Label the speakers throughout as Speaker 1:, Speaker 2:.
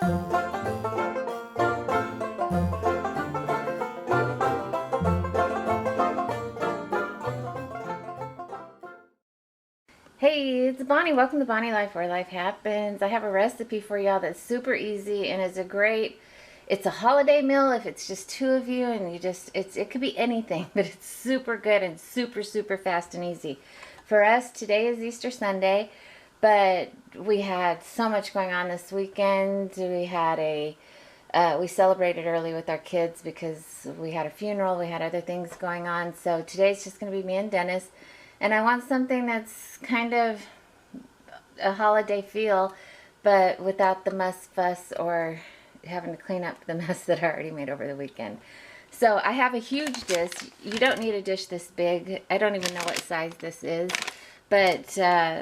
Speaker 1: Hey, it's Bonnie. Welcome to Bonnie Life, where life happens. I have a recipe for y'all that's super easy and is it's a holiday meal if it's just two of you and it could be anything, but it's super good and super, super fast and easy. For us, today is Easter Sunday, but we had so much going on this weekend. We celebrated early with our kids because we had a funeral, we had other things going on. So today's just going to be me and Dennis. And I want something that's kind of a holiday feel, but without the muss fuss or having to clean up the mess that I already made over the weekend. So I have a huge dish. You don't need a dish this big. I don't even know what size this is, but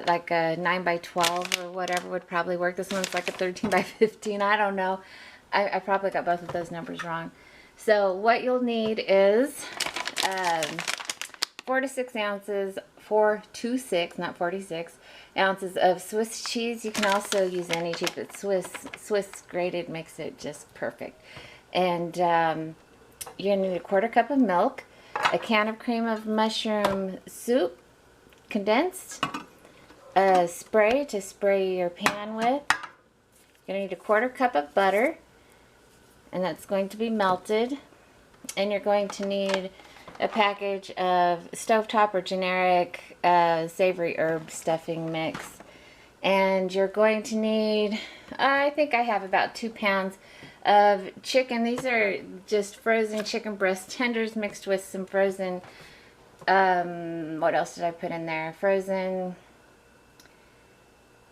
Speaker 1: like a 9 by 12 or whatever would probably work. This one's like a 13 by 15. I don't know. I probably got both of those numbers wrong. So what you'll need is 4 to 6 ounces, 4 to 6, not 46 ounces of Swiss cheese. You can also use any cheese, but Swiss grated makes it just perfect. And you're gonna need a 1/4 cup of milk, a can of cream of mushroom soup, condensed, a spray to spray your pan with. You're gonna need a 1/4 cup of butter, and that's going to be melted. And you're going to need a package of stovetop or generic savory herb stuffing mix. And you're going to need, I think I have about 2 pounds of chicken. These are just frozen chicken breast tenders mixed with some frozen, what else did I put in there? Frozen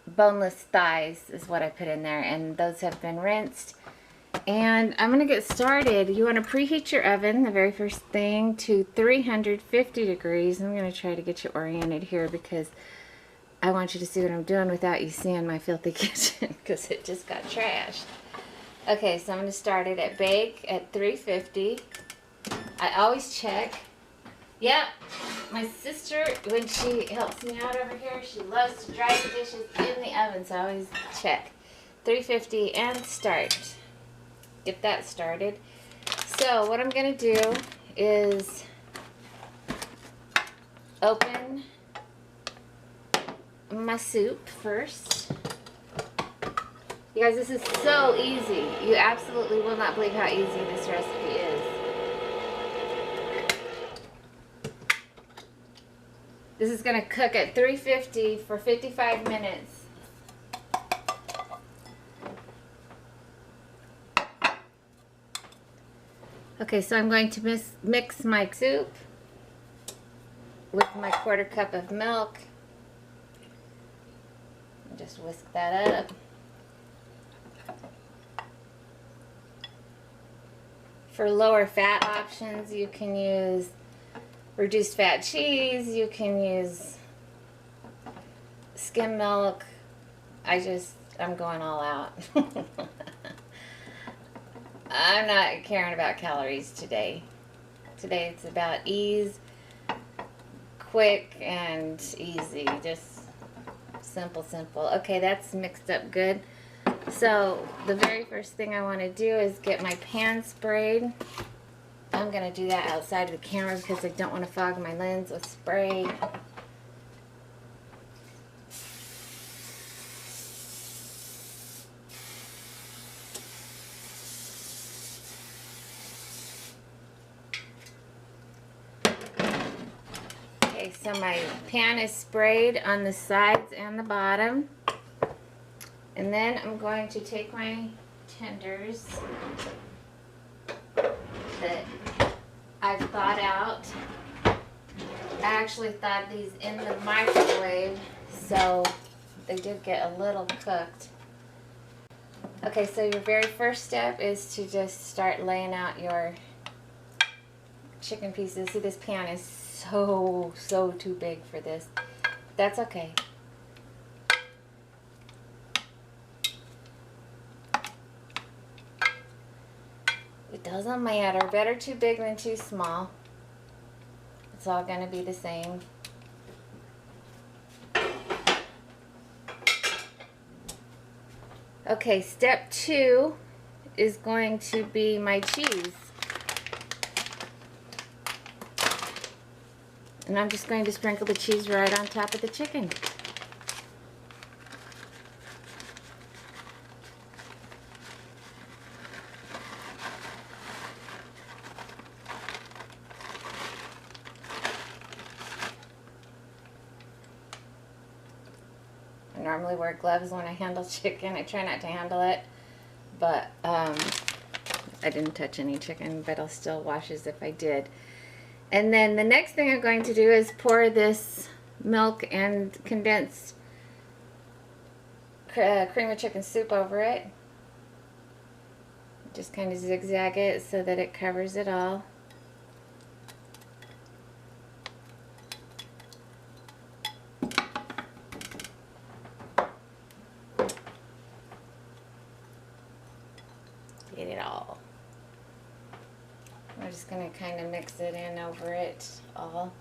Speaker 1: boneless thighs is what I put in there, and those have been rinsed. And I'm going to get started. You want to preheat your oven, the very first thing, to 350 degrees. I'm going to try to get you oriented here because I want you to see what I'm doing without you seeing my filthy kitchen because it just got trashed. Okay, so I'm going to start it at bake at 350. I always check. Yep, my sister, when she helps me out over here, she loves to dry the dishes in the oven, so I always check. 350 and start. Get that started. So what I'm going to do is open my soup first. You guys, this is so easy. You absolutely will not believe how easy this recipe is. This is going to cook at 350 for 55 minutes. Okay, so I'm going to mix my soup with my 1/4 cup of milk. Just whisk that up. For lower fat options, you can use reduced fat cheese, you can use skim milk. I'm going all out. I'm not caring about calories today. Today it's about ease, quick and easy, just simple. Okay, that's mixed up good. So the very first thing I want to do is get my pan sprayed. I'm going to do that outside of the camera because I don't want to fog my lens with spray. Okay, so my pan is sprayed on the sides and the bottom. And then I'm going to take my tenders that I've thawed out. I actually thawed these in the microwave, so they did get a little cooked. Okay, so your very first step is to just start laying out your chicken pieces. See, this pan is so too big for this. That's okay. It doesn't matter. Better too big than too small. It's all going to be the same. Okay, step 2 is going to be my cheese. And I'm just going to sprinkle the cheese right on top of the chicken. I normally wear gloves when I handle chicken. I try not to handle it, but I didn't touch any chicken, but I'll still wash as if I did. And then the next thing I'm going to do is pour this milk and condensed cream of chicken soup over it. Just kind of zigzag it so that it covers it all. Get it all. I'm just going to kind of mix it in over it all.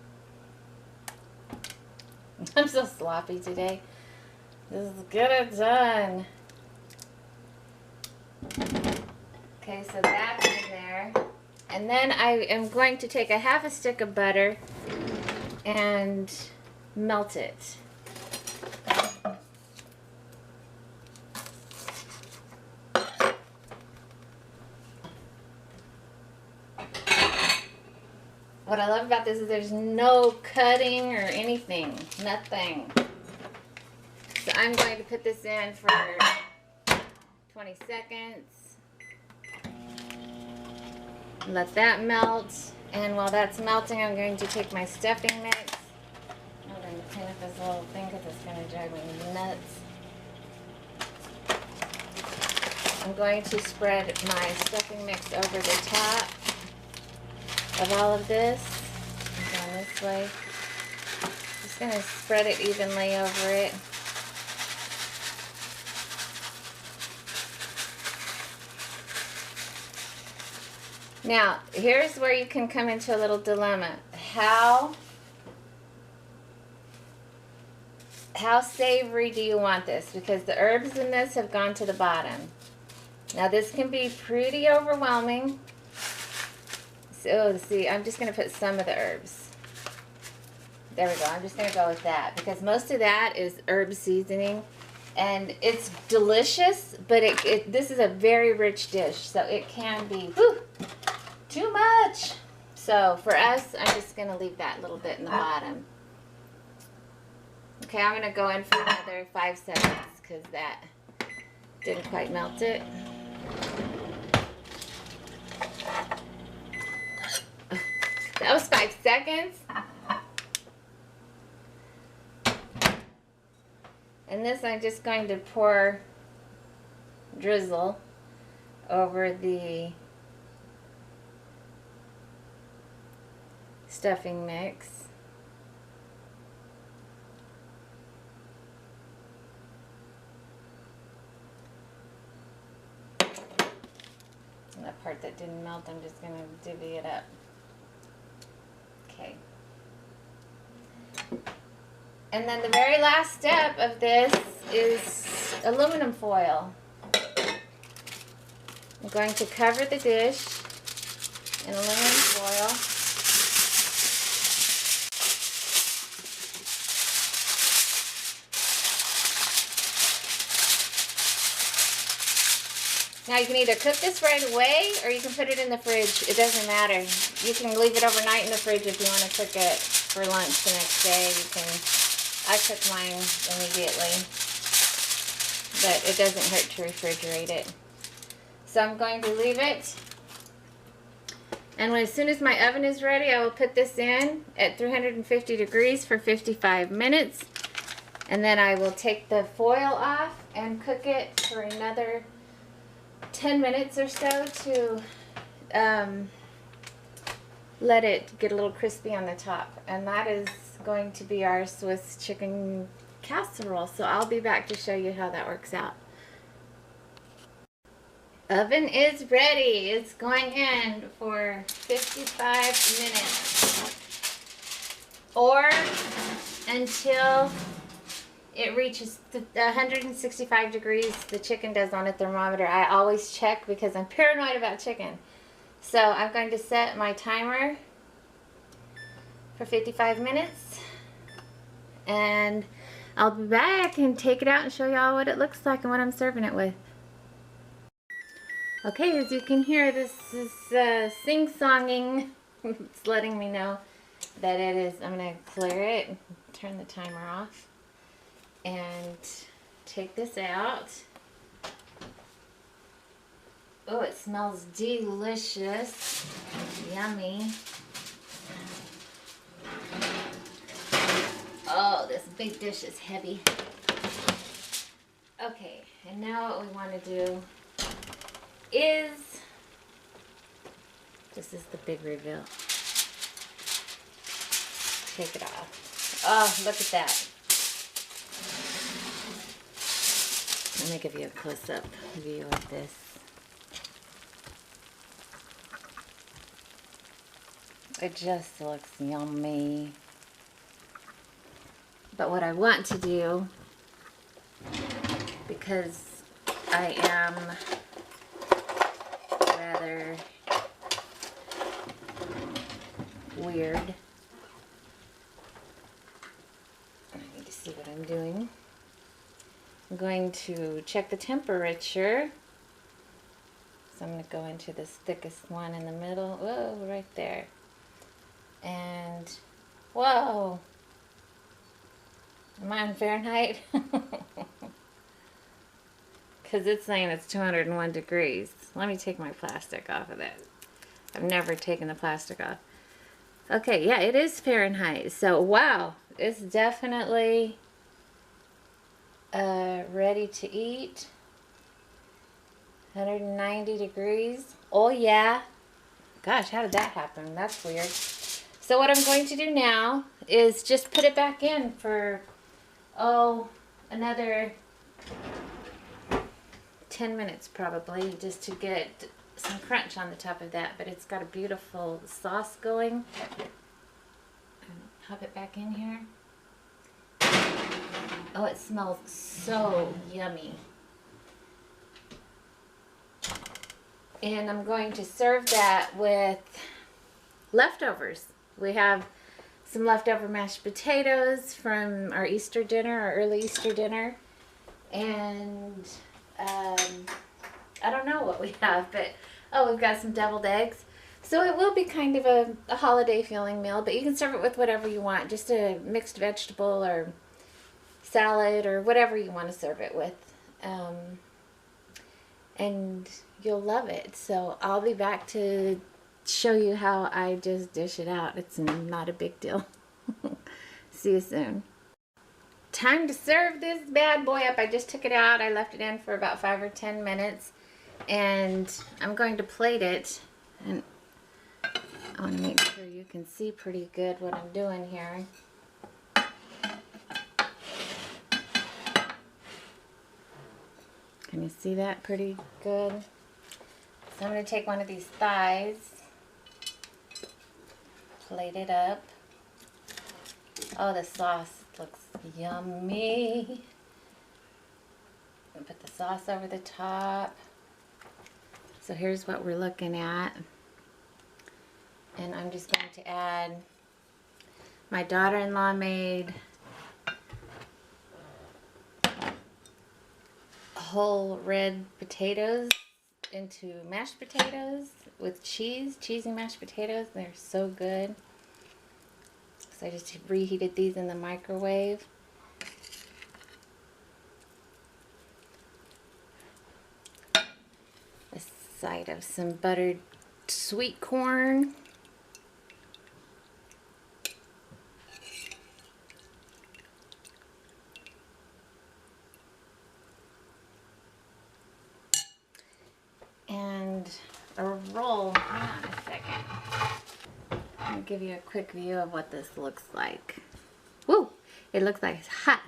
Speaker 1: I'm so sloppy today. Just get it done. Okay, so that's in there. And then I am going to take a half a stick of butter and melt it. What I love about this is there's no cutting or anything, nothing. So I'm going to put this in for 20 seconds. Let that melt. And while that's melting, I'm going to take my stuffing mix. I'm going to clean up this little thing because it's going to drive me nuts. I'm going to spread my stuffing mix over the top of all of this. I'm going this way. Just going to spread it evenly over it. Now, here's where you can come into a little dilemma. How savory do you want this? Because the herbs in this have gone to the bottom. Now, this can be pretty overwhelming. So, see, I'm just going to put some of the herbs. There we go. I'm just going to go with that because most of that is herb seasoning. And it's delicious, but this is a very rich dish, so it can be too much. So for us, I'm just going to leave that little bit in the bottom. Okay, I'm going to go in for another 5 seconds because that didn't quite melt it. That was 5 seconds. And this I'm just going to drizzle over the stuffing mix. And that part that didn't melt, I'm just going to divvy it up. Okay. And then the very last step of this is aluminum foil. I'm going to cover the dish in aluminum foil. Now you can either cook this right away or you can put it in the fridge. It doesn't matter. You can leave it overnight in the fridge if you want to cook it for lunch the next day. You can. I cook mine immediately, but it doesn't hurt to refrigerate it. So I'm going to leave it, and as soon as my oven is ready, I will put this in at 350 degrees for 55 minutes, and then I will take the foil off and cook it for another 10 minutes or so to let it get a little crispy on the top. And that is going to be our Swiss chicken casserole. So I'll be back to show you how that works out. Oven is ready. It's going in for 55 minutes or until It reaches 165 degrees. The chicken does on a thermometer. I always check because I'm paranoid about chicken. So I'm going to set my timer for 55 minutes. And I'll be back and take it out and show y'all what it looks like and what I'm serving it with. Okay, as you can hear, this is sing-songing. It's letting me know that it is. I'm going to clear it, turn the timer off, and take this out. Oh, it smells delicious. Yummy. Oh, this big dish is heavy. Okay, and now what we want to do is, this is the big reveal. Take it off. Oh, look at that. Let me give you a close-up view of this. It just looks yummy. But what I want to do, because I am rather weird, I need to see what I'm doing. I'm going to check the temperature. So I'm going to go into this thickest one in the middle. Whoa, right there. And, whoa. Am I on Fahrenheit? Because it's saying it's 201 degrees. Let me take my plastic off of that. I've never taken the plastic off. Okay, yeah, it is Fahrenheit. So, wow. It's definitely ready to eat. 190 degrees. Oh, yeah. Gosh, how did that happen? That's weird. So what I'm going to do now is just put it back in for, another 10 minutes probably, just to get some crunch on the top of that. But it's got a beautiful sauce going. Pop it back in here. Oh, it smells so yummy. And I'm going to serve that with leftovers. We have some leftover mashed potatoes from our Easter dinner, our early Easter dinner. And I don't know what we have, but we've got some deviled eggs. So it will be kind of a holiday feeling meal, but you can serve it with whatever you want, just a mixed vegetable or salad or whatever you want to serve it with. And you'll love it. So I'll be back to show you how I just dish it out. It's not a big deal. See you soon. Time to serve this bad boy up. I just took it out. I left it in for about 5 or 10 minutes. And I'm going to plate it. And I want to make sure you can see pretty good what I'm doing here. Can you see that pretty good? So I'm going to take one of these thighs, plate it up. Oh, the sauce looks yummy. And put the sauce over the top. So here's what we're looking at. And I'm just going to add, my daughter-in-law made whole red potatoes into mashed potatoes with cheese, cheesy mashed potatoes. They're so good. So I just reheated these in the microwave. A side of some buttered sweet corn. And a roll. Hang on a second. I'll give you a quick view of what this looks like. Woo! It looks like it's hot.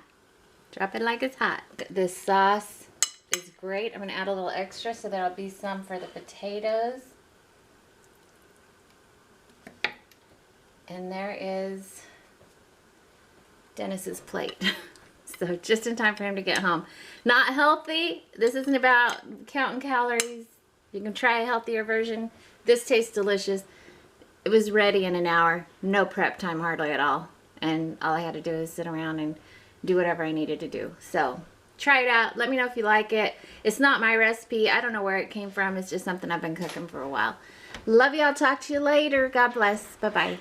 Speaker 1: Drop it like it's hot. This sauce is great. I'm going to add a little extra so there'll be some for the potatoes. And there is Dennis's plate. So just in time for him to get home. Not healthy. This isn't about counting calories. You can try a healthier version. This tastes delicious. It was ready in an hour. No prep time hardly at all. And all I had to do is sit around and do whatever I needed to do. So try it out. Let me know if you like it. It's not my recipe. I don't know where it came from. It's just something I've been cooking for a while. Love y'all. Talk to you later. God bless. Bye-bye.